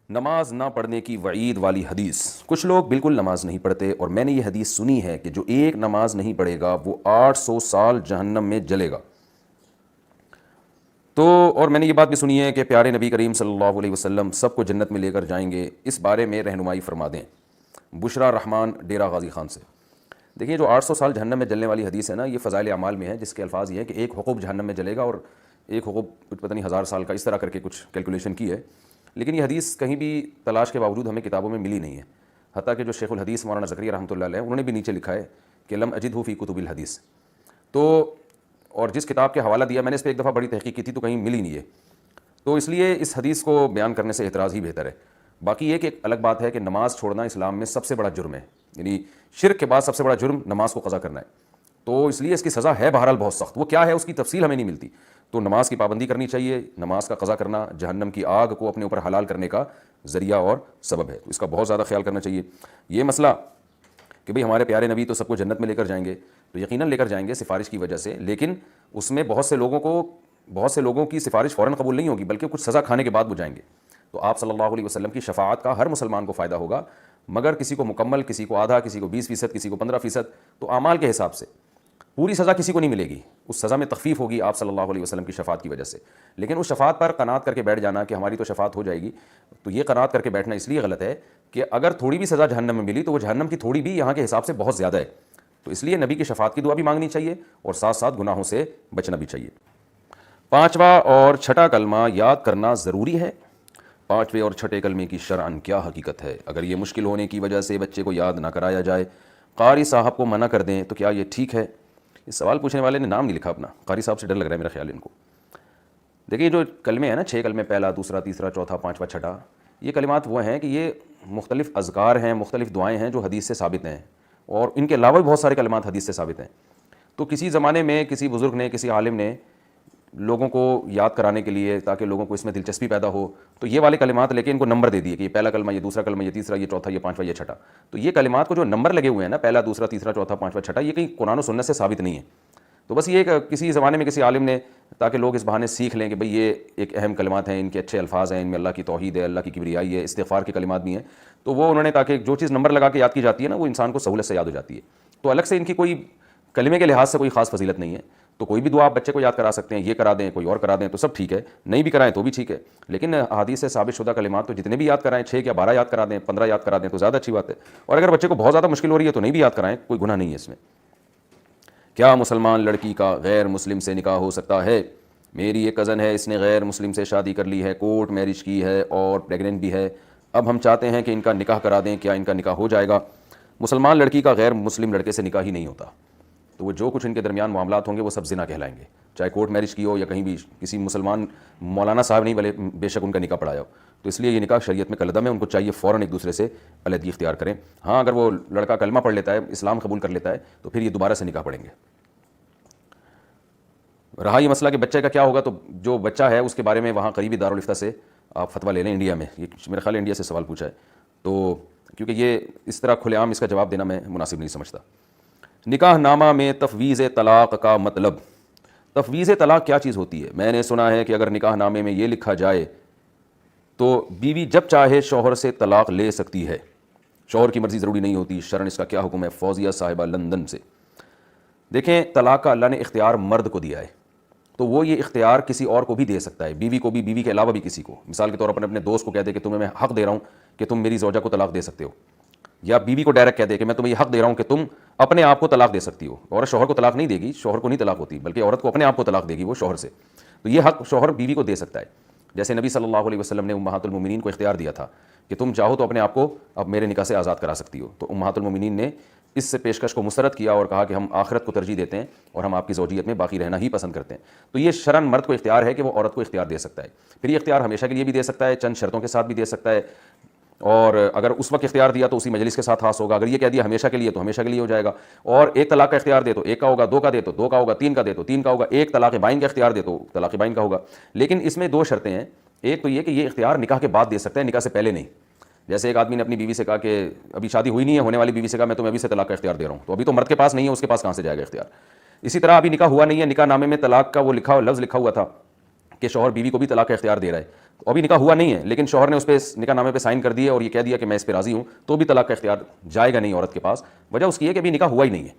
نماز نہ پڑھنے کی وعید والی حدیث. کچھ لوگ بالکل نماز نہیں پڑھتے اور میں نے یہ حدیث سنی ہے کہ جو ایک نماز نہیں پڑھے گا وہ 800 سال جہنم میں جلے گا. تو اور میں نے یہ بات بھی سنی ہے کہ پیارے نبی کریم صلی اللہ علیہ وسلم سب کو جنت میں لے کر جائیں گے. اس بارے میں رہنمائی فرما دیں. بشرا رحمان ڈیرہ غازی خان سے. دیکھیے جو 800 سال جہنم میں جلنے والی حدیث ہے نا، یہ فضائل اعمال میں ہے، جس کے الفاظ یہ ہیں کہ ایک حقوق جہنم میں جلے گا اور ایک حقوق کچھ پتہ نہیں 1000 سال کا، اس طرح کر کے کچھ کیلکولیشن کی ہے. لیکن یہ حدیث کہیں بھی تلاش کے باوجود ہمیں کتابوں میں ملی نہیں ہے. حتیٰ کہ جو شیخ الحدیث مولانا زکریا رحمۃ اللہ علیہ انہوں نے بھی نیچے لکھا ہے کہ لم اجدہ فی کتب الحدیث. تو اور جس کتاب کے حوالہ دیا میں نے اس پہ ایک دفعہ بڑی تحقیق کی تھی تو کہیں ملی نہیں ہے. تو اس لیے اس حدیث کو بیان کرنے سے اعتراض ہی بہتر ہے. باقی یہ کہ ایک الگ بات ہے کہ نماز چھوڑنا اسلام میں سب سے بڑا جرم ہے، یعنی شرک کے بعد سب سے بڑا جرم نماز کو قضا کرنا ہے. تو اس لیے اس کی سزا ہے بہرحال بہت سخت. وہ کیا ہے اس کی تفصیل ہمیں نہیں ملتی. تو نماز کی پابندی کرنی چاہیے. نماز کا قضا کرنا جہنم کی آگ کو اپنے اوپر حلال کرنے کا ذریعہ اور سبب ہے. تو اس کا بہت زیادہ خیال کرنا چاہیے. یہ مسئلہ کہ بھئی ہمارے پیارے نبی تو سب کو جنت میں لے کر جائیں گے، تو یقیناً لے کر جائیں گے سفارش کی وجہ سے، لیکن اس میں بہت سے لوگوں کی سفارش فوراً قبول نہیں ہوگی، بلکہ کچھ سزا کھانے کے بعد وہ جائیں گے. تو آپ صلی اللہ علیہ وسلم کی شفاعت کا ہر مسلمان کو فائدہ ہوگا، مگر کسی کو مکمل، کسی کو آدھا، کسی کو 20%، کسی کو 15%. تو اعمال کے حساب سے پوری سزا کسی کو نہیں ملے گی. اس سزا میں تخفیف ہوگی آپ صلی اللہ علیہ وسلم کی شفاعت کی وجہ سے. لیکن اس شفاعت پر قناعت کر کے بیٹھ جانا کہ ہماری تو شفاعت ہو جائے گی، تو یہ قناعت کر کے بیٹھنا اس لیے غلط ہے کہ اگر تھوڑی بھی سزا جہنم میں ملی تو وہ جہنم کی تھوڑی بھی یہاں کے حساب سے بہت زیادہ ہے. تو اس لیے نبی کی شفاعت کی دعا بھی مانگنی چاہیے اور ساتھ ساتھ گناہوں سے بچنا بھی چاہیے. 5واں اور چھٹا کلمہ یاد کرنا ضروری ہے. 5ویں اور چھٹے کلمے کی شرعاً کیا حقیقت ہے؟ اگر یہ مشکل ہونے کی وجہ سے بچے کو یاد نہ کرایا جائے، قاری صاحب کو منع کر دیں تو کیا یہ ٹھیک ہے؟ اس سوال پوچھنے والے نے نام نہیں لکھا اپنا. قاری صاحب سے ڈر لگ رہا ہے میرا خیال ان کو. دیکھیے جو کلمے ہیں نا، 6 کلمے، پہلا، دوسرا، تیسرا، چوتھا، 5واں، چھٹا، یہ کلمات وہ ہیں کہ یہ مختلف اذکار ہیں، مختلف دعائیں ہیں جو حدیث سے ثابت ہیں، اور ان کے علاوہ بھی بہت سارے کلمات حدیث سے ثابت ہیں. تو کسی زمانے میں کسی بزرگ نے، کسی عالم نے لوگوں کو یاد کرانے کے لیے، تاکہ لوگوں کو اس میں دلچسپی پیدا ہو، تو یہ والے کلمات لے کے ان کو نمبر دے دیے کہ یہ پہلا کلمہ، یہ دوسرا کلمہ، یہ تیسرا، یہ چوتھا، یہ 5واں، یہ چھٹا. تو یہ کلمات کو جو نمبر لگے ہوئے ہیں نا، پہلا، دوسرا، تیسرا، چوتھا، 5واں، چھٹا، یہ کہیں قرآن و سنت سے ثابت نہیں ہے. تو بس یہ کسی زمانے میں کسی عالم نے، تاکہ لوگ اس بہانے سیکھ لیں کہ بھئی یہ ایک اہم کلمات ہیں، ان کے اچھے الفاظ ہیں، ان میں اللہ کی توحید ہے، اللہ کی کبریائی ہے، استغفار کے کلمات بھی ہیں. تو وہ انہوں نے، تاکہ جو چیز نمبر لگا کے یاد کی جاتی ہے نا، وہ انسان کو سہولت سے یاد ہو جاتی ہے. تو الگ سے ان کی کوئی کلمے کے لحاظ سے کوئی خاص فضیلت نہیں ہے. تو کوئی بھی دعا آپ بچے کو یاد کرا سکتے ہیں، یہ کرا دیں، کوئی اور کرا دیں تو سب ٹھیک ہے، نہیں بھی کرائیں تو بھی ٹھیک ہے. لیکن احادیث سے ثابت شدہ کلمات تو جتنے بھی یاد کرائیں، 6 یا 12 یاد کرا دیں، 15 یاد کرا دیں تو زیادہ اچھی بات ہے. اور اگر بچے کو بہت زیادہ مشکل ہو رہی ہے تو نہیں بھی یاد کرائیں، کوئی گناہ نہیں ہے اس میں. کیا مسلمان لڑکی کا غیر مسلم سے نکاح ہو سکتا ہے؟ میری ایک کزن ہے، اس نے غیر مسلم سے شادی کر لی ہے، کورٹ میرج کی ہے اور پریگننٹ بھی ہے. اب ہم چاہتے ہیں کہ ان کا نکاح کرا دیں، کیا ان کا نکاح ہو جائے گا؟ مسلمان لڑکی کا غیر مسلم لڑکے سے نکاح ہی نہیں ہوتا. تو وہ جو کچھ ان کے درمیان معاملات ہوں گے وہ سب زنا کہلائیں گے، چاہے کورٹ میرج کی ہو یا کہیں بھی کسی مسلمان مولانا صاحب نہیں بھلے بے شک ان کا نکاح پڑھایا ہو. تو اس لیے یہ نکاح شریعت میں کلعدم ہے. ان کو چاہیے فوراً ایک دوسرے سے علیحدگی اختیار کریں. ہاں اگر وہ لڑکا کلمہ پڑھ لیتا ہے، اسلام قبول کر لیتا ہے، تو پھر یہ دوبارہ سے نکاح پڑھیں گے. رہا یہ مسئلہ کہ بچے کا کیا ہوگا، تو جو بچہ ہے اس کے بارے میں وہاں قریبی دارالفتہ سے آپ فتویٰ لے لیں. انڈیا میں، یہ میرے خیال انڈیا سے سوال پوچھا ہے، تو کیونکہ یہ اس طرح کھلے عام اس کا جواب دینا میں مناسب نہیں سمجھتا. نکاح نامہ میں تفویض طلاق کا مطلب. تفویض طلاق کیا چیز ہوتی ہے؟ میں نے سنا ہے کہ اگر نکاح نامے میں یہ لکھا جائے تو بیوی جب چاہے شوہر سے طلاق لے سکتی ہے، شوہر کی مرضی ضروری نہیں ہوتی. شرعاً اس کا کیا حکم ہے؟ فوزیہ صاحبہ لندن سے. دیکھیں، طلاق کا اللہ نے اختیار مرد کو دیا ہے، تو وہ یہ اختیار کسی اور کو بھی دے سکتا ہے، بیوی کو بھی، بیوی کے علاوہ بھی کسی کو. مثال کے طور پر اپنے دوست کو کہہ دے کہ تمہیں میں حق دے رہا ہوں کہ تم میری زوجہ کو طلاق دے سکتے ہو، یا بیوی کو ڈائریکٹ کہہ دے کہ میں تمہیں یہ حق دے رہا ہوں کہ تم اپنے آپ کو طلاق دے سکتی ہو. عورت شوہر کو طلاق نہیں دے گی، شوہر کو نہیں طلاق ہوتی، بلکہ عورت کو اپنے آپ کو طلاق دے گی وہ شوہر سے. تو یہ حق شوہر بیوی کو دے سکتا ہے. جیسے نبی صلی اللہ علیہ وسلم نے امہات المومنین کو اختیار دیا تھا کہ تم چاہو تو اپنے آپ کو اب میرے نکاح سے آزاد کرا سکتی ہو. تو امہات المومنین نے اس سے پیشکش کو مسترد کیا اور کہا کہ ہم آخرت کو ترجیح دیتے ہیں اور ہم آپ کی زوجیت میں باقی رہنا ہی پسند کرتے ہیں. تو یہ شرعاً مرد کو اختیار ہے کہ وہ عورت کو اختیار دے سکتا ہے. پھر یہ اختیار ہمیشہ کے لیے بھی دے سکتا ہے، چند شرطوں کے ساتھ بھی دے سکتا ہے. اور اگر اس وقت اختیار دیا تو اسی مجلس کے ساتھ خاص ہوگا. اگر یہ کہہ دیا ہمیشہ کے لیے تو ہمیشہ کے لیے ہو جائے گا. اور ایک طلاق کا اختیار دے تو ایک کا ہوگا، 2 کا دے تو 2 کا ہوگا، 3 کا دے تو 3 کا ہوگا. ایک طلاق بائن کا اختیار دے تو طلاق بائن کا ہوگا. لیکن اس میں 2 شرطیں ہیں. ایک تو یہ کہ یہ اختیار نکاح کے بعد دے سکتا ہے، نکاح سے پہلے نہیں. جیسے ایک آدمی نے اپنی بیوی سے کہا کہ ابھی شادی ہوئی نہیں ہے، ہونے والی بیوی سے کہا میں تمہیں ابھی سے طلاق کا اختیار دے رہا ہوں، تو ابھی تو مرد کے پاس نہیں ہے، اس کے پاس کہاں سے جائے گا اختیار. اسی طرح ابھی نکاح ہوا نہیں ہے، نکاح نامے میں طلاق کا وہ لفظ لکھا ہوا تھا کہ شوہر بیوی کو بھی طلاق کا اختیار دے رہا ہے، ابھی نکاح ہوا نہیں ہے لیکن شوہر نے اس پہ نکاح نامے پہ سائن کر دیا اور یہ کہہ دیا کہ میں اس پہ راضی ہوں، تو بھی طلاق کا اختیار جائے گا نہیں عورت کے پاس۔ وجہ اس کی ہے کہ ابھی نکاح ہوا ہی نہیں ہے،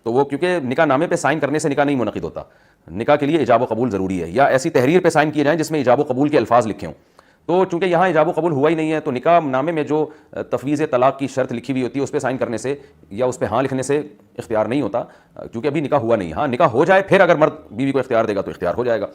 تو وہ کیونکہ نکاح نامے پہ سائن کرنے سے نکاح نہیں منعقد ہوتا، نکاح کے لیے ایجاب و قبول ضروری ہے، یا ایسی تحریر پہ سائن کیے جائیں جس میں ایجاب و قبول کے الفاظ لکھے ہوں۔ تو چونکہ یہاں ایجاب و قبول ہوا ہی نہیں ہے، تو نکاح نامے میں جو تفویض طلاق کی شرط لکھی ہوئی ہوتی ہے اس پہ سائن کرنے سے یا اس پہ ہاں لکھنے سے اختیار نہیں ہوتا، کیونکہ ابھی نکاح ہوا نہیں ہے۔ ہاں نکاح ہو جائے پھر اگر مرد بیوی کو اختیار دے گا تو اختیار ہو جائے گا،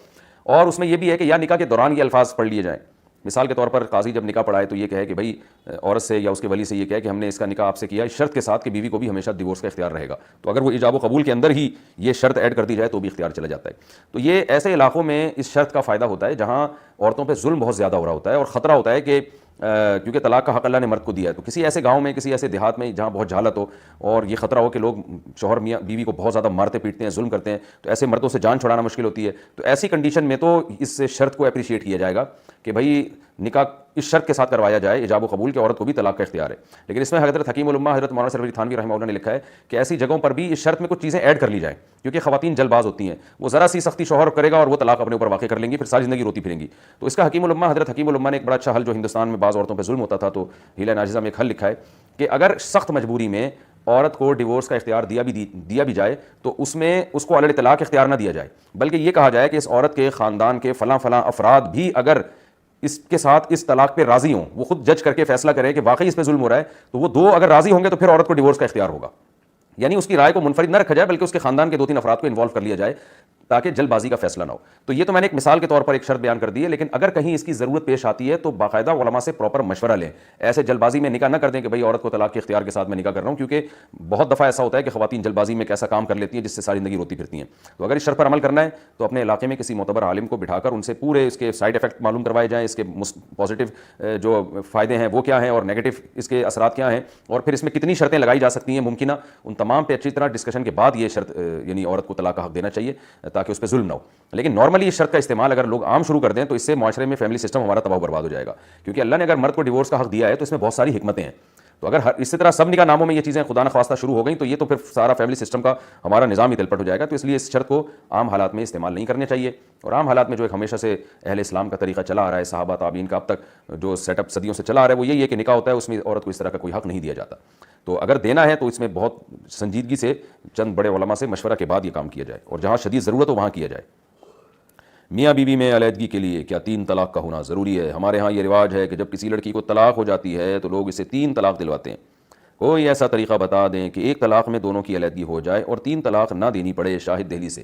اور اس میں یہ بھی ہے کہ یا نکاح کے دوران یہ الفاظ پڑھ لیے جائیں۔ مثال کے طور پر قاضی جب نکاح پڑھائے تو یہ کہے کہ بھائی عورت سے یا اس کے ولی سے یہ کہے کہ ہم نے اس کا نکاح آپ سے کیا اس شرط کے ساتھ کہ بیوی کو بھی ہمیشہ ڈیورس کا اختیار رہے گا، تو اگر وہ ایجاب و قبول کے اندر ہی یہ شرط ایڈ کر دی جائے تو بھی اختیار چلا جاتا ہے۔ تو یہ ایسے علاقوں میں اس شرط کا فائدہ ہوتا ہے جہاں عورتوں پہ ظلم بہت زیادہ ہو رہا ہوتا ہے اور خطرہ ہوتا ہے کہ کیونکہ طلاق کا حق اللہ نے مرد کو دیا ہے، تو کسی ایسے گاؤں میں کسی ایسے دیہات میں جہاں بہت جہالت ہو اور یہ خطرہ ہو کہ لوگ شوہر میاں بیوی کو بہت زیادہ مارتے پیٹتے ہیں، ظلم کرتے ہیں، تو ایسے مردوں سے جان چھڑانا مشکل ہوتی ہے، تو ایسی کنڈیشن میں تو اس شرط کو اپریشیٹ کیا جائے گا کہ بھائی نکاح اس شرط کے ساتھ کروایا جائے ایجاب و قبول کے عورت کو بھی طلاق کا اختیار ہے۔ لیکن اس میں حضرت حکیم الامہ حضرت مولانا سرور تھانوی رحمہ اللہ نے لکھا ہے کہ ایسی جگہوں پر بھی اس شرط میں کچھ چیزیں ایڈ کر لی جائیں، کیونکہ خواتین جلد باز ہوتی ہیں، وہ ذرا سی سختی شوہر کرے گا اور وہ طلاق اپنے اوپر واقع کر لیں گی، پھر ساری زندگی روتی پھریں گی۔ تو اس کا حکیم الامہ حضرت حکیم الامہ نے ایک بڑا اچھا حل، جو ہندوستان میں بعض عورتوں پہ ظلم ہوتا تھا تو حیلہ ناجزہ میں ایک حل لکھا ہے کہ اگر سخت مجبوری میں عورت کو ڈیورس کا اختیار دیا بھی جائے تو اس میں اس کو علیہ طلاق اختیار نہ دیا جائے، بلکہ یہ کہا جائے کہ اس عورت کے خاندان کے فلاں فلاں افراد بھی اگر اس کے ساتھ اس طلاق پہ راضی ہوں، وہ خود جج کر کے فیصلہ کریں کہ واقعی اس پہ ظلم ہو رہا ہے، تو وہ دو اگر راضی ہوں گے تو پھر عورت کو ڈیورس کا اختیار ہوگا۔ یعنی اس کی رائے کو منفرد نہ رکھا جائے بلکہ اس کے خاندان کے 2-3 افراد کو انوالو کر لیا جائے تاکہ جلد بازی کا فیصلہ نہ ہو۔ تو یہ تو میں نے ایک مثال کے طور پر ایک شرط بیان کر دی ہے، لیکن اگر کہیں اس کی ضرورت پیش آتی ہے تو باقاعدہ علماء سے پراپر مشورہ لیں، ایسے جلد بازی میں نکاح نہ کر دیں کہ بھئی عورت کو طلاق کے اختیار کے ساتھ میں نکاح کر رہا ہوں، کیونکہ بہت دفعہ ایسا ہوتا ہے کہ خواتین جلد بازی میں ایک ایسا کام کر لیتی ہیں جس سے ساری زندگی روتی پھرتی ہیں۔ تو اگر اس شرط پر عمل کرنا ہے تو اپنے علاقے میں کسی معتبر عالم کو بٹھا کر ان سے پورے اس کے سائیڈ افیکٹ معلوم کروائے جائیں، اس کے پازیٹیو جو فائدے ہیں وہ کیا ہیں اور نیگیٹو اس کے اثرات کیا ہیں، اور پھر اس میں کتنی شرطیں لگائی جا سکتی ہیں ممکنہ، ان تمام پہ اچھی طرح ڈسکشن کے بعد یہ شرط یعنی عورت کو طلاق کا حق دینا چاہیے تاکہ اس پہ ظلم نہ ہو۔ لیکن نارملی اس شرط کا استعمال اگر لوگ عام شروع کر دیں تو اس سے معاشرے میں فیملی سسٹم ہمارا تباہ و برباد ہو جائے گا، کیونکہ اللہ نے اگر مرد کو ڈیورس کا حق دیا ہے تو اس میں بہت ساری حکمتیں ہیں، تو اگر اسی طرح سب نکاح ناموں میں یہ چیزیں خدا نخواستہ شروع ہو گئیں تو یہ تو پھر سارا فیملی سسٹم کا ہمارا نظام ہی تلپٹ ہو جائے گا۔ تو اس لیے اس شرط کو عام حالات میں استعمال نہیں کرنا چاہیے، اور عام حالات میں جو ایک ہمیشہ سے اہل اسلام کا طریقہ چلا آ رہا ہے، صحابہ تابعین کا اب تک جو سیٹ اپ صدیوں سے چلا آ رہا ہے، وہ یہی ہے کہ نکاح ہوتا ہے اس میں عورت کو اس طرح کا کوئی حق نہیں دیا جاتا، تو اگر دینا ہے تو اس میں بہت سنجیدگی سے چند بڑے علماء سے مشورہ کے بعد یہ کام کیا جائے، اور جہاں شدید ضرورت ہو وہاں کیا جائے۔ میاں بیوی میں علیحدگی کے لیے کیا 3 طلاق کا ہونا ضروری ہے؟ ہمارے ہاں یہ رواج ہے کہ جب کسی لڑکی کو طلاق ہو جاتی ہے تو لوگ اسے 3 طلاق دلواتے ہیں، کوئی ایسا طریقہ بتا دیں کہ 1 طلاق میں دونوں کی علیحدگی ہو جائے اور 3 طلاق نہ دینی پڑے۔ شاہد دہلی سے۔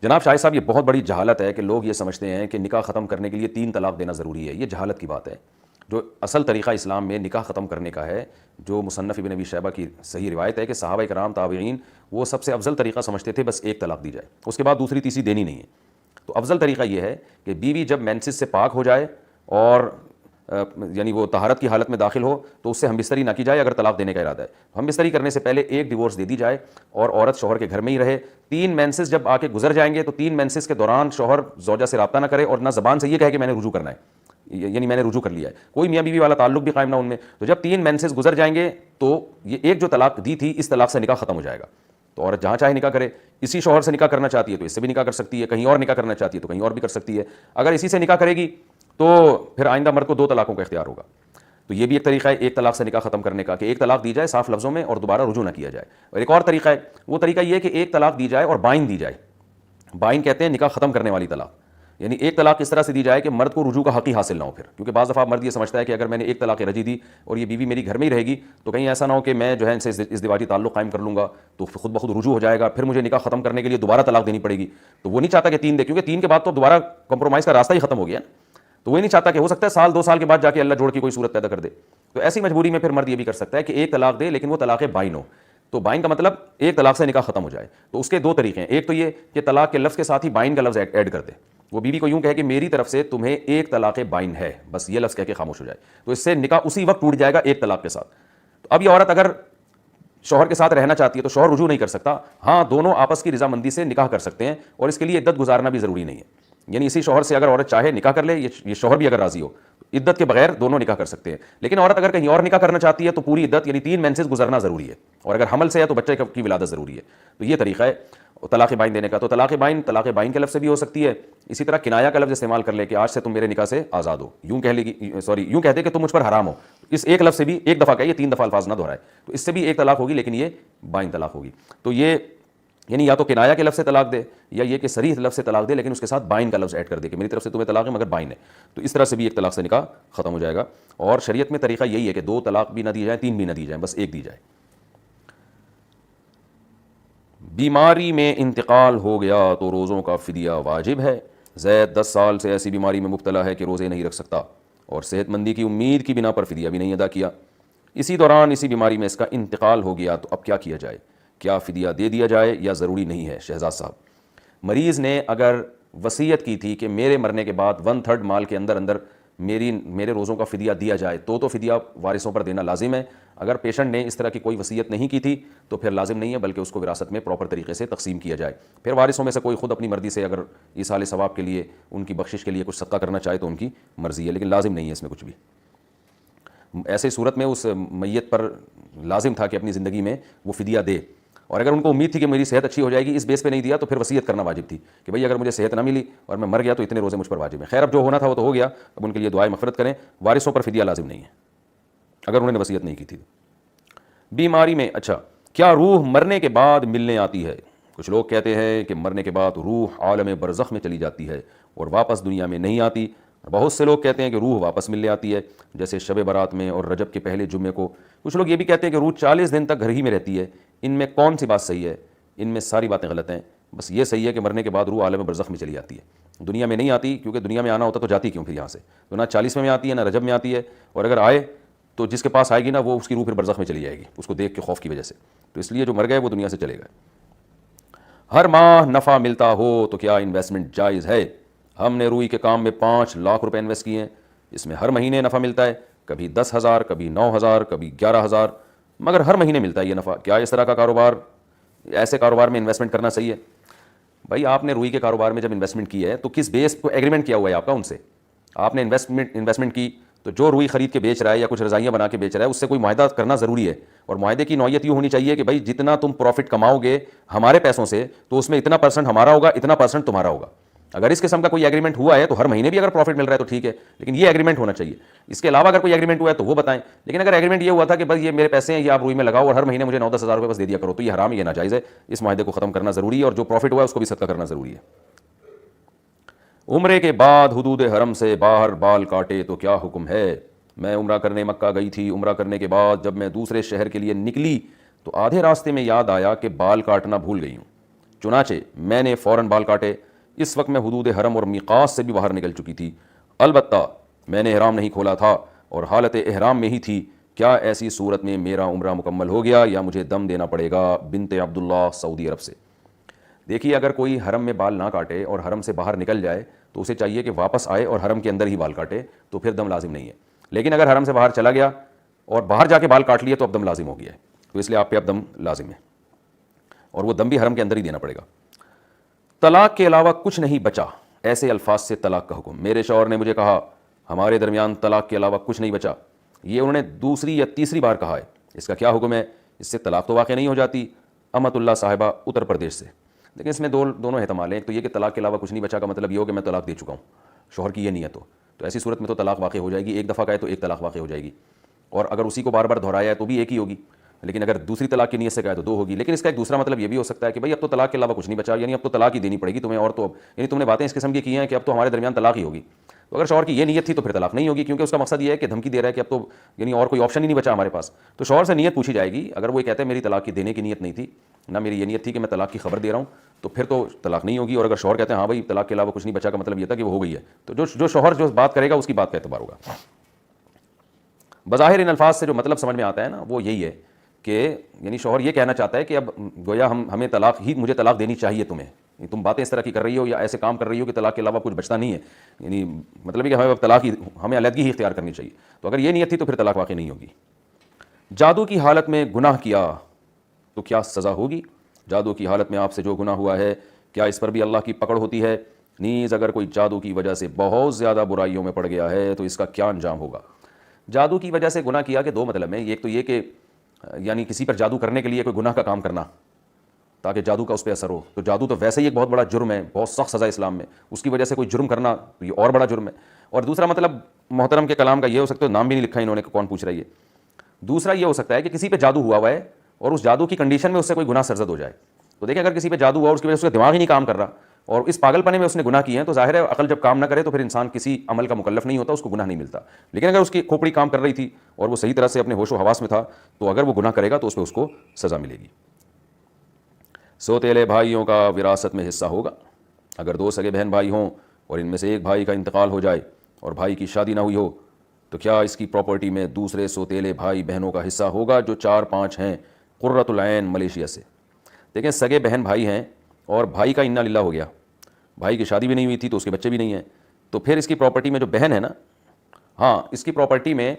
جناب شاہد صاحب، یہ بہت بڑی جہالت ہے کہ لوگ یہ سمجھتے ہیں کہ نکاح ختم کرنے کے لیے 3 طلاق دینا ضروری ہے، یہ جہالت کی بات ہے۔ جو اصل طریقہ اسلام میں نکاح ختم کرنے کا ہے، جو مصنف ابن ابی شیبہ کی صحیح روایت ہے کہ صحابہ کرام تابعین وہ سب سے افضل طریقہ سمجھتے تھے بس 1 طلاق دی جائے، اس کے بعد دوسری تیسری دینی نہیں ہے۔ تو افضل طریقہ یہ ہے کہ بیوی جب مینسز سے پاک ہو جائے اور یعنی وہ طہارت کی حالت میں داخل ہو تو اس سے ہم بستری نہ کی جائے۔ اگر طلاق دینے کا ارادہ ہے ہم بستری کرنے سے پہلے 1 ڈیورس دے دی جائے اور عورت شوہر کے گھر میں ہی رہے۔ 3 مینسز جب آ کے گزر جائیں گے تو 3 مینسز کے دوران شوہر زوجہ سے رابطہ نہ کرے اور نہ زبان سے یہ کہے کہ میں نے رجوع کرنا ہے، یعنی میں نے رجوع کر لیا ہے، کوئی میاں بیوی والا تعلق بھی قائم نہ ان میں۔ تو جب 3 مینسز گزر جائیں گے تو یہ ایک جو طلاق دی تھی اس طلاق سے نکاح ختم ہو جائے گا۔ تو عورت جہاں چاہے نکاح کرے، اسی شوہر سے نکاح کرنا چاہتی ہے تو اس سے بھی نکاح کر سکتی ہے، کہیں اور نکاح کرنا چاہتی ہے تو کہیں اور بھی کر سکتی ہے۔ اگر اسی سے نکاح کرے گی تو پھر آئندہ مرد کو 2 طلاقوں کا اختیار ہوگا۔ تو یہ بھی ایک طریقہ ہے 1 طلاق سے نکاح ختم کرنے کا کہ 1 طلاق دی جائے صاف لفظوں میں اور دوبارہ رجوع نہ کیا جائے۔ اور ایک اور طریقہ ہے، وہ طریقہ یہ ہے کہ 1 طلاق دی جائے اور بائن دی جائے۔ بائن کہتے ہیں نکاح ختم کرنے والی طلاق، یعنی 1 طلاق اس طرح سے دی جائے کہ مرد کو رجوع کا حق ہی حاصل نہ ہو۔ پھر کیونکہ بعض دفعہ مرد یہ سمجھتا ہے کہ اگر میں نے 1 طلاق رجعی دی اور یہ بیوی میری گھر میں ہی رہے گی تو کہیں ایسا نہ ہو کہ میں جو ہے ان سے ازدواجی تعلق قائم کر لوں گا تو خود بخود رجوع ہو جائے گا، پھر مجھے نکاح ختم کرنے کے لیے دوبارہ طلاق دینی پڑے گی۔ تو وہ نہیں چاہتا کہ 3 دے، کیونکہ 3 کے بعد تو دوبارہ کمپرومائز کا راستہ ہی ختم ہو گیا، تو وہ نہیں چاہتا کہ ہو سکتا ہے سال 2 سال کے بعد جا کے اللہ جوڑ کے کوئی صورت پیدا کر دے۔ تو ایسی مجبوری میں پھر مرد یہ بھی کر سکتا ہے کہ 1 طلاق دے لیکن وہ طلاق بائن ہو۔ تو بائن کا مطلب 1 طلاق سے نکاح ختم ہو جائے۔ تو اس کے 2 طریقے ہیں، ایک تو یہ کہ طلاق کے لفظ کے ساتھ ہی بائن کا لفظ ایڈ کر دے، وہ بیوی کو یوں کہے کہ میری طرف سے تمہیں 1 طلاق بائن ہے، بس یہ لفظ کہہ کے خاموش ہو جائے، تو اس سے نکاح اسی وقت ٹوٹ جائے گا 1 طلاق کے ساتھ۔ تو اب یہ عورت اگر شوہر کے ساتھ رہنا چاہتی ہے تو شوہر رجوع نہیں کر سکتا، ہاں دونوں آپس کی رضامندی سے نکاح کر سکتے ہیں، اور اس کے لیے عدت گزارنا بھی ضروری نہیں ہے، یعنی اسی شوہر سے اگر عورت چاہے نکاح کر لے، یہ شوہر بھی اگر راضی ہو، عدت کے بغیر دونوں نکاح کر سکتے ہیں۔ لیکن عورت اگر کہیں اور نکاح کرنا چاہتی ہے تو پوری عدت یعنی 3 مینسز گزرنا ضروری ہے، اور اگر حمل سے ہے تو بچے کی ولادت ضروری ہے۔ تو یہ طریقہ ہے۔ طلاق بائن دینے کا، تو طلاق بائن کے لفظ سے بھی ہو سکتی ہے. اسی طرح کنایا کا لفظ استعمال کر لے کہ آج سے تم میرے نکاح سے آزاد ہو، یوں کہہ لے گی، یوں کہتے کہ تم مجھ پر حرام ہو. اس ایک لفظ سے بھی ایک دفعہ کہیے، 3 دفعہ الفاظ نہ دہرائے، تو اس سے بھی ایک طلاق ہوگی، لیکن یہ بائن طلاق ہوگی. تو یہ یعنی یا تو کنایا کے لفظ سے طلاق دے، یا یہ کہ صریح لفظ سے طلاق دے لیکن اس کے ساتھ بائن کا لفظ ایڈ کر دے کہ میری طرف سے تمہیں طلاق ہے مگر بائن ہے. تو اس طرح سے بھی ایک طلاق سے نکاح ختم ہو جائے گا. اور شریعت میں طریقہ یہی ہے کہ 2 طلاق بھی نہ دی جائیں، 3 بھی نہ دی جائیں، بس ایک دی جائے. بیماری میں انتقال ہو گیا تو روزوں کا فدیہ واجب ہے. زید 10 سال سے ایسی بیماری میں مبتلا ہے کہ روزے نہیں رکھ سکتا اور صحت مندی کی امید کی بنا پر فدیہ بھی نہیں ادا کیا. اسی دوران اسی بیماری میں اس کا انتقال ہو گیا تو اب کیا کیا جائے؟ کیا فدیہ دے دیا جائے یا ضروری نہیں ہے؟ شہزاد صاحب، مریض نے اگر وصیت کی تھی کہ میرے مرنے کے بعد 1/3 مال کے اندر میرے روزوں کا فدیہ دیا جائے تو فدیہ وارثوں پر دینا لازم ہے. اگر پیشنٹ نے اس طرح کی کوئی وصیت نہیں کی تھی تو پھر لازم نہیں ہے، بلکہ اس کو وراثت میں پراپر طریقے سے تقسیم کیا جائے. پھر وارثوں میں سے کوئی خود اپنی مرضی سے اگر ایصال ثواب کے لیے، ان کی بخشش کے لیے کچھ صدقہ کرنا چاہے تو ان کی مرضی ہے، لیکن لازم نہیں ہے اس میں کچھ بھی. ایسے صورت میں اس میت پر لازم تھا کہ اپنی زندگی میں وہ فدیہ دے، اور اگر ان کو امید تھی کہ میری صحت اچھی ہو جائے گی، اس بیس پہ نہیں دیا تو پھر وصیت کرنا واجب تھی کہ بھئی اگر مجھے صحت نہ ملی اور میں مر گیا تو اتنے روزے مجھ پر واجب ہیں. خیر اب جو ہونا تھا وہ تو ہو گیا، اب ان کے لیے دعائیں مغفرت کریں. وارثوں پر فدیہ لازم نہیں ہے اگر انہوں نے وصیت نہیں کی تھی. بیماری میں اچھا کیا روح مرنے کے بعد ملنے آتی ہے؟ کچھ لوگ کہتے ہیں کہ مرنے کے بعد روح عالم برزخ میں چلی جاتی ہے اور واپس دنیا میں نہیں آتی. بہت سے لوگ کہتے ہیں کہ روح واپس ملنے آتی ہے، جیسے شب برات میں اور رجب کے پہلے جمعے کو. کچھ لوگ یہ بھی کہتے ہیں کہ روح 40 دن تک گھر ہی میں رہتی ہے. ان میں کون سی بات صحیح ہے؟ ان میں ساری باتیں غلط ہیں. بس یہ صحیح ہے کہ مرنے کے بعد روح عالم برزخ میں چلی آتی ہے، دنیا میں نہیں آتی، کیونکہ دنیا میں آنا ہوتا تو جاتی کیوں پھر یہاں سے؟ تو نہ 40ویں میں آتی ہے نہ رجب میں آتی ہے، اور اگر آئے تو جس کے پاس آئے گی نا وہ اس کی روح پھر برزخ میں چلی جائے گی اس کو دیکھ کے خوف کی وجہ سے. تو اس لیے جو مر گئے وہ دنیا سے چلے گئے. ہر ماہ نفع ملتا ہو تو کیا انویسٹمنٹ جائز ہے؟ ہم نے روئی کے کام میں 5 لاکھ روپے انویسٹ کیے ہیں، اس میں ہر مہینے نفع ملتا ہے، کبھی 10,000 کبھی 9,000 کبھی 11,000، مگر ہر مہینے ملتا ہے یہ نفع. کیا اس طرح کا کاروبار، ایسے کاروبار میں انویسٹمنٹ کرنا صحیح ہے؟ بھائی آپ نے روئی کے کاروبار میں جب انویسٹمنٹ کی ہے تو کس بیس کو ایگریمنٹ کیا ہوا ہے آپ کا ان سے؟ آپ نے انویسٹمنٹ کی تو جو روئی خرید کے بیچ رہا ہے یا کچھ رضائیاں بنا کے بیچ رہا ہے اس سے کوئی معاہدہ کرنا ضروری ہے. اور معاہدے کی نوعیت یوں ہونی چاہیے کہ بھائی جتنا تم پروفٹ کماؤ گے ہمارے پیسوں سے تو اس میں اتنا % ہمارا ہوگا، اتنا % تمہارا ہوگا. اگر اس قسم کا کوئی ایگریمنٹ ہوا ہے تو ہر مہینے بھی اگر پروفٹ مل رہا ہے تو ٹھیک ہے، لیکن یہ ایگریمنٹ ہونا چاہیے. اس کے علاوہ اگر کوئی ایگریمنٹ ہوا ہے تو وہ بتائیں. لیکن اگر ایگریمنٹ یہ ہوا تھا کہ بس یہ میرے پیسے ہیں، یہ آپ روئی میں لگاؤ اور ہر مہینے مجھے 9-10 ہزار روپے بس دے دیا کرو، تو یہ حرام ہے، یہ ناجائز ہے. اس معاہدے کو ختم کرنا ضروری ہے اور جو پروفٹ ہوا ہے اس کو بھی صدقہ کرنا ضروری ہے. عمرے کے بعد حدود حرم سے باہر بال کاٹے تو کیا حکم ہے؟ میں عمرہ کرنے مکہ گئی تھی، عمرہ کرنے کے بعد جب میں دوسرے شہر کے لیے نکلی تو آدھے راستے میں یاد آیا کہ بال کاٹنا بھول گئی ہوں، چنانچہ میں نے فوراً بال کاٹے. اس وقت میں حدود حرم اور میقات سے بھی باہر نکل چکی تھی، البتہ میں نے احرام نہیں کھولا تھا اور حالت احرام میں ہی تھی. کیا ایسی صورت میں میرا عمرہ مکمل ہو گیا یا مجھے دم دینا پڑے گا؟ بنت عبداللہ، سعودی عرب سے. دیکھیے اگر کوئی حرم میں بال نہ کاٹے اور حرم سے باہر نکل جائے تو اسے چاہیے کہ واپس آئے اور حرم کے اندر ہی بال کاٹے، تو پھر دم لازم نہیں ہے. لیکن اگر حرم سے باہر چلا گیا اور باہر جا کے بال کاٹ لیے تو اب دم لازم ہو گیا ہے، تو اس لیے آپ پہ اب دم لازم ہے اور وہ دم بھی حرم کے اندر ہی دینا پڑے گا. طلاق کے علاوہ کچھ نہیں بچا، ایسے الفاظ سے طلاق کا حکم. میرے شوہر نے مجھے کہا ہمارے درمیان طلاق کے علاوہ کچھ نہیں بچا، یہ انہوں نے دوسری یا تیسری بار کہا ہے، اس کا کیا حکم ہے؟ اس سے طلاق تو واقع نہیں ہو جاتی. امت اللہ صاحبہ، اتر پردیش سے. لیکن اس میں دونوں احتمال ہیں. ایک تو یہ کہ طلاق کے علاوہ کچھ نہیں بچا کا مطلب یہ ہو کہ میں طلاق دے چکا ہوں، شوہر کی یہ نیت ہو، تو ایسی صورت میں تو طلاق واقع ہو جائے گی. ایک دفعہ کہے تو ایک طلاق واقع ہو جائے گی، اور اگر اسی کو بار بار دہرایا ہے تو بھی ایک ہی ہوگی. لیکن اگر دوسری طلاق کی نیت سے کہے تو 2 ہوگی. لیکن اس کا ایک دوسرا مطلب یہ بھی ہو سکتا ہے کہ بھائی اب تو طلاق کے علاوہ کچھ نہیں بچا، یعنی اب تو طلاق ہی دینی پڑے گی تمہیں، اور تو یعنی تم نے باتیں اس قسم کی ہیں کہ اب تو ہمارے درمیان طلاق ہی ہوگی. تو اگر شوہر کی یہ نیت تھی تو پھر طلاق نہیں ہوگی، کیونکہ اس کا مقصد یہ ہے کہ دھمکی دے رہا ہے کہ اب تو یعنی اور کوئی آپشن ہی نہیں بچا ہمارے پاس. تو شوہر سے نیت پوچھی جائے گی. اگر وہ کہتے ہیں میری طلاق کی دینے کی نیت نہیں تھی، نہ میری یہ نیت تھی کہ میں طلاق کی خبر دے رہا ہوں، تو پھر تو طلاق نہیں ہوگی. اور اگر شوہر کہتے ہیں ہاں بھائی طلاق کے علاوہ کچھ نہیں بچا کا مطلب یہ تھا کہ وہ ہو گئی ہے، تو جو شوہر جو بات کرے گا اس کی بات کا اعتبار ہوگا. بظاہر ان الفاظ سے جو مطلب سمجھ میں آتا ہے نا وہ یہی ہے کہ یعنی شوہر یہ کہنا چاہتا ہے کہ اب گویا مجھے طلاق دینی چاہیے تمہیں، تم باتیں اس طرح کی کر رہی ہو یا ایسے کام کر رہی ہو کہ طلاق کے علاوہ کچھ بچتا نہیں ہے، یعنی مطلب ہے کہ ہمیں علیحدگی ہی اختیار کرنی چاہیے. تو اگر یہ نیت تھی تو پھر طلاق واقع نہیں ہوگی. جادو کی حالت میں گناہ کیا تو کیا سزا ہوگی؟ جادو کی حالت میں آپ سے جو گناہ ہوا ہے کیا اس پر بھی اللہ کی پکڑ ہوتی ہے؟ نیز اگر کوئی جادو کی وجہ سے بہت زیادہ برائیوں میں پڑ گیا ہے تو اس کا کیا انجام ہوگا؟ جادو کی وجہ سے گناہ کیا کے 2 مطلب ہیں. ایک تو یہ کہ یعنی کسی پر جادو کرنے کے لیے کوئی گناہ کا کام کرنا، تاکہ جادو کا اس پہ اثر ہو. تو جادو تو ویسے ہی ایک بہت بڑا جرم ہے, بہت سخت سزا اسلام میں, اس کی وجہ سے کوئی جرم کرنا تو یہ اور بڑا جرم ہے. اور دوسرا مطلب محترم کے کلام کا یہ ہو سکتا ہے, نام بھی نہیں لکھا انہوں نے, کون پوچھ رہا ہے یہ. دوسرا یہ ہو سکتا ہے کہ کسی پہ جادو ہوا ہے اور اس جادو کی کنڈیشن میں اس سے کوئی گناہ سرزد ہو جائے. تو دیکھیں اگر کسی پہ جادو ہوا اور اس کی وجہ سے اس کا دماغ ہی نہیں کام کر رہا اور اس پاگل پنے میں اس نے گناہ کیے ہیں, تو ظاہر ہے عقل جب کام نہ کرے تو پھر انسان کسی عمل کا مکلف نہیں ہوتا, اس کو گناہ نہیں ملتا. لیکن اگر اس کی کھوپڑی کام کر رہی تھی اور وہ صحیح طرح سے اپنے ہوش و حواس میں تھا, تو اگر وہ گناہ کرے گا تو اس پہ اس کو سزا ملے گی. سوتیلے بھائیوں کا وراثت میں حصہ ہوگا. اگر 2 سگے بہن بھائی ہوں اور ان میں سے ایک بھائی کا انتقال ہو جائے اور بھائی کی شادی نہ ہوئی ہو, تو کیا اس کی پراپرٹی میں دوسرے سوتیلے بھائی بہنوں کا حصہ ہوگا جو 4-5 ہیں. قرۃ العین ملیشیا سے. دیکھیں سگے بہن بھائی ہیں اور بھائی کا انا للہ ہو گیا, بھائی کی شادی بھی نہیں ہوئی تھی تو اس کے بچے بھی نہیں ہیں, تو پھر اس کی پراپرٹی میں جو بہن ہے نا, ہاں اس کی پراپرٹی میں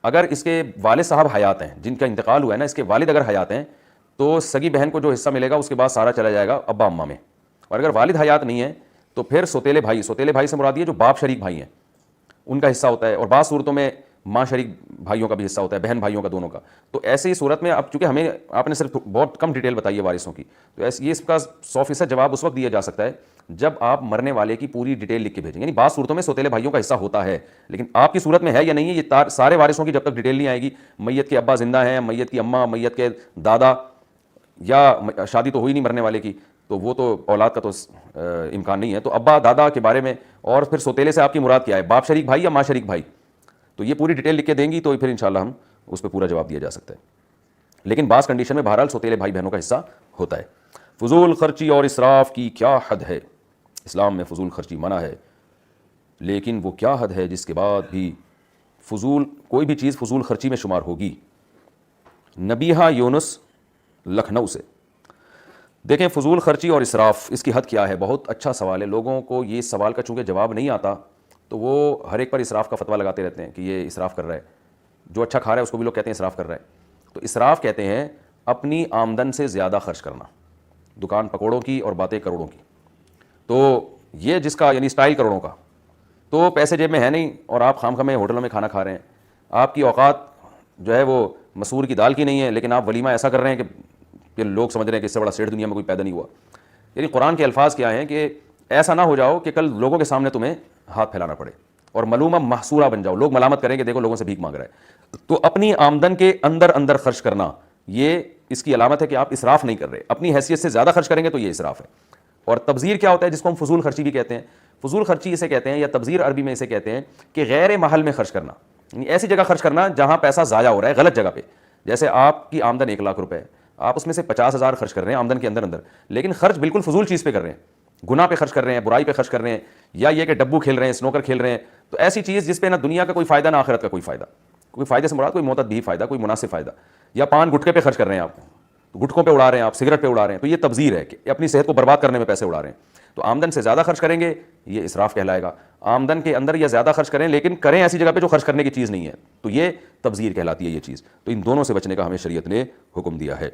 اگر اس کے والد صاحب حیات ہیں, جن کا انتقال ہوا ہے نا, اس کے والد اگر حیات ہیں تو سگی بہن کو جو حصہ ملے گا اس کے بعد سارا چلا جائے گا ابا اماں میں. اور اگر والد حیات نہیں ہے تو پھر سوتیلے بھائی سے مراد یہ جو باپ شریک بھائی ہیں ان کا حصہ ہوتا ہے, اور بعض صورتوں میں ماں شریک بھائیوں کا بھی حصہ ہوتا ہے, بہن بھائیوں کا دونوں کا. تو ایسے ہی صورت میں اب چونکہ ہمیں آپ نے صرف بہت کم ڈیٹیل بتائی ہے وارثوں کی, تو یہ اس کا 100% جواب اس وقت دیا جا سکتا ہے جب آپ مرنے والے کی پوری ڈیٹیل لکھ کے بھیجیں. یعنی بعض صورتوں میں سوتیلے بھائیوں کا حصہ ہوتا ہے, لیکن آپ کی صورت میں ہے یا نہیں ہے یہ سارے وارثوں کی جب تک ڈیٹیل نہیں آئے گی, میت کے ابا زندہ ہیں, میت کی اماں, میت کے دادا, یا شادی تو ہوئی نہیں مرنے والے کی, تو وہ تو اولاد کا تو امکان نہیں ہے. تو ابا دادا کے بارے میں, اور پھر سوتیلے سے آپ کی مراد کیا ہے, باپ شریک بھائی یا ماں شریک بھائی, تو یہ پوری ڈیٹیل لکھ کے دیں گی تو پھر انشاءاللہ ہم اس پہ پورا جواب دیا جا سکتا ہے. لیکن بعض کنڈیشن میں بہرحال سوتیلے بھائی بہنوں کا حصہ ہوتا ہے. فضول خرچی اور اسراف کی کیا حد ہے؟ اسلام میں فضول خرچی منع ہے, لیکن وہ کیا حد ہے جس کے بعد بھی کوئی بھی چیز فضول خرچی میں شمار ہوگی؟ نبیہہ یونس لکھنؤ سے. دیکھیں فضول خرچی اور اسراف اس کی حد کیا ہے؟ بہت اچھا سوال ہے. لوگوں کو یہ سوال کا چونکہ جواب نہیں آتا تو وہ ہر ایک پر اسراف کا فتویٰ لگاتے رہتے ہیں کہ یہ اسراف کر رہا ہے. جو اچھا کھا رہا ہے اس کو بھی لوگ کہتے ہیں اسراف کر رہا ہے. تو اسراف کہتے ہیں اپنی آمدن سے زیادہ خرچ کرنا, دکان پکوڑوں کی اور باتیں کروڑوں کی. تو یہ جس کا یعنی سٹائل کروڑوں کا, تو پیسے جیب میں ہے نہیں اور آپ خام خامے ہوٹلوں میں کھانا کھا رہے ہیں, آپ کی اوقات جو ہے وہ مسور کی دال کی نہیں ہے, لیکن آپ ولیمہ ایسا کر رہے ہیں کہ لوگ سمجھ رہے ہیں کہ اس سے بڑا سیٹ دنیا میں کوئی پیدا نہیں ہوا. یعنی قرآن کے الفاظ کیا ہیں کہ ایسا نہ ہو جاؤ کہ کل لوگوں کے سامنے تمہیں ہاتھ پھیلانا پڑے اور ملومہ محصورہ بن جاؤ, لوگ ملامت کریں کہ دیکھو لوگوں سے بھیک مانگ رہا ہے. تو اپنی آمدن کے اندر خرچ کرنا یہ اس کی علامت ہے کہ آپ اسراف نہیں کر رہے. اپنی حیثیت سے زیادہ خرچ کریں گے تو یہ اسراف ہے. اور تبذیر کیا ہوتا ہے جس کو ہم فضول خرچی بھی کہتے ہیں؟ فضول خرچی اسے کہتے ہیں یا تبذیر عربی میں اسے کہتے ہیں کہ غیر محل میں خرچ کرنا, یعنی ایسی جگہ خرچ کرنا جہاں پیسہ ضائع ہو رہا ہے, غلط جگہ پہ. جیسے آپ کی آمدن 1 لاکھ روپے ہے, آپ اس میں سے 50,000 خرچ کر رہے ہیں آمدن کے اندر, لیکن خرچ بالکل فضول چیز پہ کر رہے ہیں, گناہ پہ خرچ کر رہے ہیں, برائی پہ خرچ کر رہے ہیں, یا یہ کہ ڈبو کھیل رہے ہیں, سنوکر کھیل رہے ہیں. تو ایسی چیز جس پہ نہ دنیا کا کوئی فائدہ نہ آخرت کا کوئی فائدہ, کوئی فائدے سے مراد کوئی معتدی فائدہ, کوئی مناسب فائدہ. یا پان گٹکے پہ خرچ کر رہے ہیں, آپ گٹکوں پہ اڑا رہے ہیں, آپ سگریٹ پہ اڑا رہے ہیں, تو یہ تبذیر ہے کہ اپنی صحت کو برباد کرنے میں پیسے اڑا رہے ہیں. تو آمدن سے زیادہ خرچ کریں گے یہ اسراف کہلائے گا. آمدن کے اندر یا زیادہ خرچ کریں لیکن کریں ایسی جگہ پہ جو خرچ کرنے کی چیز نہیں ہے, تو یہ تبذیر کہلاتی ہے یہ چیز. تو ان دونوں سے بچنے کا ہمیں شریعت نے حکم دیا ہے.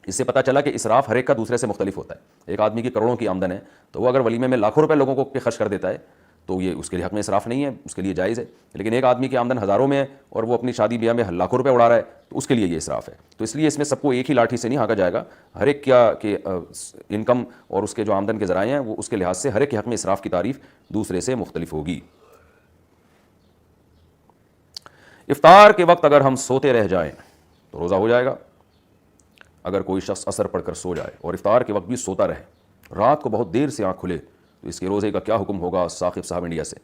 اس سے پتہ چلا کہ اسراف ہر ایک کا دوسرے سے مختلف ہوتا ہے. ایک آدمی کی کروڑوں کی آمدن ہے تو وہ اگر ولیمے میں لاکھوں روپے لوگوں کو پہ خرچ کر دیتا ہے تو یہ اس کے لیے حق میں اسراف نہیں ہے, اس کے لیے جائز ہے. لیکن ایک آدمی کی آمدن ہزاروں میں ہے اور وہ اپنی شادی بیاہ میں لاکھوں روپے اڑا رہا ہے تو اس کے لیے یہ اسراف ہے. تو اس لیے اس میں سب کو ایک ہی لاٹھی سے نہیں ہانکا جائے گا. ہر ایک کیا کہ انکم اور اس کے جو آمدن کے ذرائع ہیں وہ اس کے لحاظ سے ہر ایک کے حق میں اسراف کی تعریف دوسرے سے مختلف ہوگی. افطار کے وقت اگر ہم سوتے رہ جائیں تو روزہ ہو جائے گا. اگر کوئی شخص عصر پڑھ کر سو جائے اور افطار کے وقت بھی سوتا رہے, رات کو بہت دیر سے آنکھ کھلے, تو اس کے روزے کا کیا حکم ہوگا؟ ثاقب صاحب انڈیا سے.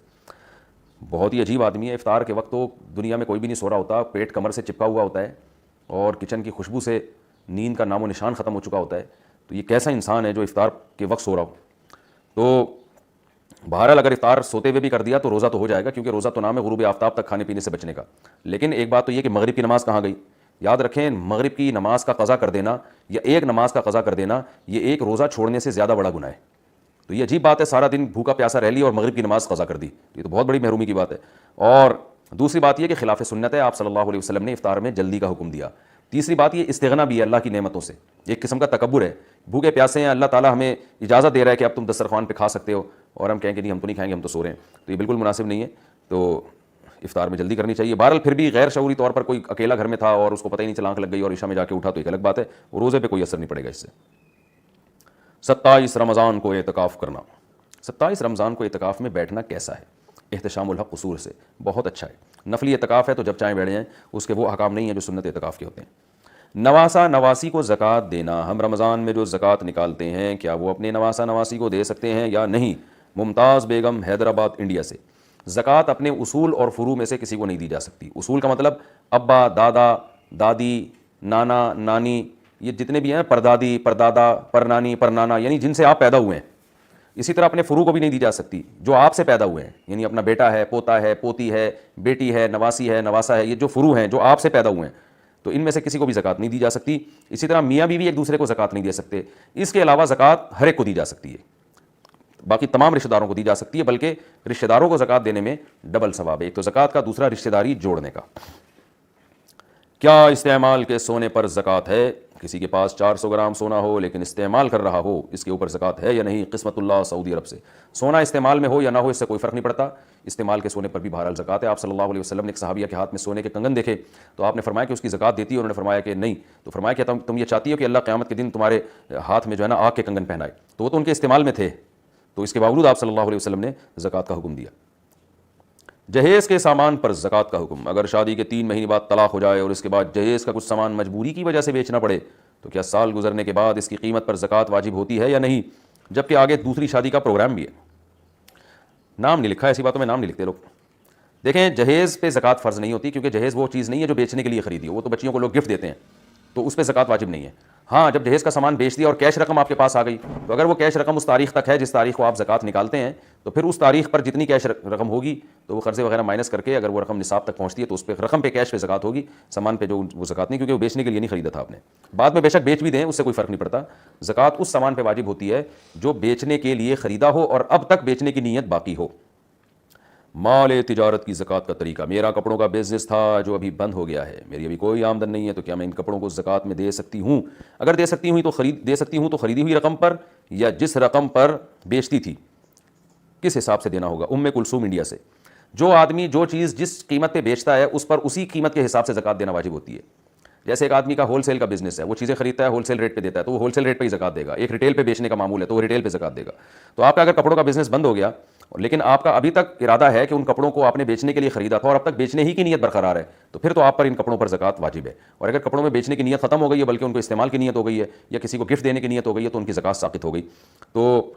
بہت ہی عجیب آدمی ہے. افطار کے وقت تو دنیا میں کوئی بھی نہیں سو رہا ہوتا, پیٹ کمر سے چپکا ہوا ہوتا ہے اور کچن کی خوشبو سے نیند کا نام و نشان ختم ہو چکا ہوتا ہے. تو یہ کیسا انسان ہے جو افطار کے وقت سو رہا ہو؟ تو بہرحال اگر افطار سوتے ہوئے بھی کر دیا تو روزہ تو ہو جائے گا, کیونکہ روزہ تو نام ہے غروب آفتاب تک کھانے پینے سے بچنے کا. لیکن ایک بات تو یہ کہ مغرب کی نماز کہاں گئی؟ یاد رکھیں مغرب کی نماز کا قضا کر دینا یا ایک نماز کا قضا کر دینا یہ ایک روزہ چھوڑنے سے زیادہ بڑا گناہ ہے. تو یہ عجیب بات ہے, سارا دن بھوکا پیاسا رہ لی اور مغرب کی نماز قضا کر دی, یہ تو بہت بڑی محرومی کی بات ہے. اور دوسری بات یہ کہ خلاف سنت ہے, آپ صلی اللہ علیہ وسلم نے افطار میں جلدی کا حکم دیا. تیسری بات یہ استغنا بھی ہے اللہ کی نعمتوں سے, ایک قسم کا تکبر ہے. بھوکے پیاسے ہیں, اللہ تعالیٰ ہمیں اجازت دے رہا ہے کہ اب تم دسترخوان پہ کھا سکتے ہو, اور ہم کہیں کہ نہیں ہم تو نہیں کھائیں گے, ہم تو سو رہے ہیں. تو یہ بالکل مناسب نہیں ہے. تو افطار میں جلدی کرنی چاہیے. بہرحال پھر بھی غیر شعوری طور پر کوئی اکیلا گھر میں تھا اور اس کو پتہ ہی نہیں چلا, آنکھ لگ گئی اور عشاء میں جا کے اٹھا تو ایک الگ بات ہے, روزے پہ کوئی اثر نہیں پڑے گا اس سے. 27 رمضان کو اعتکاف کرنا. 27 رمضان کو اعتکاف میں بیٹھنا کیسا ہے؟ احتشام الحق قصور سے بہت اچھا ہے. نفلی اعتکاف ہے تو جب چاہیں بیٹھ جائیں, اس کے وہ احکام نہیں ہیں جو سنت اعتکاف کے ہوتے ہیں. نواسا نواسی کو زکوٰۃ دینا, ہم رمضان میں جو زکوٰۃ نکالتے ہیں کیا وہ اپنے نواسا نواسی کو دے سکتے ہیں یا نہیں؟ ممتاز بیگم حیدرآباد انڈیا سے. زکوٰۃ اپنے اصول اور فروع میں سے کسی کو نہیں دی جا سکتی. اصول کا مطلب ابا, دادا, دادی, نانا, نانی, یہ جتنے بھی ہیں, پردادی, پردادا, پرنانی, پرنانا, یعنی جن سے آپ پیدا ہوئے ہیں. اسی طرح اپنے فروع کو بھی نہیں دی جا سکتی جو آپ سے پیدا ہوئے ہیں, یعنی اپنا بیٹا ہے, پوتا ہے, پوتی ہے, بیٹی ہے, نواسی ہے, نواسا ہے, یہ جو فروع ہیں جو آپ سے پیدا ہوئے ہیں, تو ان میں سے کسی کو بھی زکوٰۃ نہیں دی جا سکتی. اسی طرح میاں بیوی ایک دوسرے کو زکوٰۃ نہیں دے سکتے. اس کے علاوہ زکوٰۃ ہر ایک کو دی جا سکتی ہے, باقی تمام رشتہ داروں کو دی جا سکتی ہے, بلکہ رشتہ داروں کو زکوٰۃ دینے میں ڈبل ثواب ہے, ایک تو زکوٰۃ کا, دوسرا رشتہ داری جوڑنے کا. کیا استعمال کے سونے پر زکوٰۃ ہے؟ کسی کے پاس 400 گرام سونا ہو لیکن استعمال کر رہا ہو, اس کے اوپر زکوٰۃ ہے یا نہیں؟ قسمت اللہ سعودی عرب سے. سونا استعمال میں ہو یا نہ ہو اس سے کوئی فرق نہیں پڑتا, استعمال کے سونے پر بھی بہرحال زکوٰۃ ہے. آپ صلی اللہ علیہ وسلم نے ایک صحابیہ کے ہاتھ میں سونے کے کنگن دیکھے تو آپ نے فرمایا کہ اس کی زکوٰۃ دیتی ہے, انہوں نے فرمایا کہ نہیں. تو فرمایا کہ تم یہ چاہتی ہو کہ اللہ قیامت کے دن تمہارے ہاتھ میں جو ہے نا آگ کے کنگن پہنائے, تو وہ تو ان کے استعمال میں تھے, تو اس کے باوجود آپ صلی اللہ علیہ وسلم نے زکوٰۃ کا حکم دیا. جہیز کے سامان پر زکوٰۃ کا حکم, اگر شادی کے 3 مہینے بعد طلاق ہو جائے اور اس کے بعد جہیز کا کچھ سامان مجبوری کی وجہ سے بیچنا پڑے, تو کیا سال گزرنے کے بعد اس کی قیمت پر زکوٰۃ واجب ہوتی ہے یا نہیں؟ جبکہ آگے دوسری شادی کا پروگرام بھی ہے. نام نہیں لکھا ہے, ایسی باتوں میں نام نہیں لکھتے لوگ. دیکھیں, جہیز پہ زکوٰۃ فرض نہیں ہوتی, کیونکہ جہیز وہ چیز نہیں ہے جو بیچنے کے لیے خریدی ہو, وہ تو بچیوں کو لوگ گفٹ دیتے ہیں, تو اس پہ زکوٰۃ واجب نہیں ہے. ہاں, جب جہیز کا سامان بیچ دیا اور کیش رقم آپ کے پاس آ گئی, تو اگر وہ کیش رقم اس تاریخ تک ہے جس تاریخ کو آپ زکوٰۃ نکالتے ہیں, تو پھر اس تاریخ پر جتنی کیش رقم ہوگی تو وہ قرضے وغیرہ مائنس کر کے اگر وہ رقم نصاب تک پہنچتی ہے تو اس پہ رقم پہ کیش پہ زکوٰۃ ہوگی, سامان پہ جو وہ زکوٰۃ نہیں, کیونکہ وہ بیچنے کے لیے نہیں خریدا تھا آپ نے. بعد میں بے شک بیچ بھی دیں, اس سے کوئی فرق نہیں پڑتا. زکوٰۃ اس سامان پہ واجب ہوتی ہے جو بیچنے کے لیے خریدا ہو اور اب تک بیچنے کی نیت باقی ہو. مال تجارت کی زکوٰۃ کا طریقہ, میرا کپڑوں کا بزنس تھا جو ابھی بند ہو گیا ہے, میری ابھی کوئی آمدن نہیں ہے, تو کیا میں ان کپڑوں کو زکوٰۃ میں دے سکتی ہوں؟ اگر دے سکتی ہوں تو خریدی ہوئی رقم پر یا جس رقم پر بیچتی تھی, کس حساب سے دینا ہوگا؟ ام کلثوم انڈیا سے. جو آدمی جو چیز جس قیمت پہ بیچتا ہے اس پر اسی قیمت کے حساب سے زکوٰۃ دینا واجب ہوتی ہے. جیسے ایک آدمی کا ہول سیل کا بزنس ہے, وہ چیزیں خریدتا ہے ہول سیل ریٹ پہ دیتا ہے, تو وہ ہول سیل ریٹ پہ ہی زکوٰۃ دے گا. ایک ریٹیل پہ بیچنے کا معمول ہے تو وہ ریٹیل پہ زکوٰۃ دے گا. تو آپ کا اگر کپڑوں کا بزنس بند ہو گیا لیکن آپ کا ابھی تک ارادہ ہے کہ ان کپڑوں کو آپ نے بیچنے کے لیے خریدا تھا اور اب تک بیچنے ہی کی نیت برقرار ہے, تو پھر تو آپ پر ان کپڑوں پر زکوٰۃ واجب ہے. اور اگر کپڑوں میں بیچنے کی نیت ختم ہو گئی ہے بلکہ ان کو استعمال کی نیت ہو گئی ہے یا کسی کو گفٹ دینے کی نیت ہو گئی ہے, تو ان کی زکوٰۃ ساقط ہو گئی. تو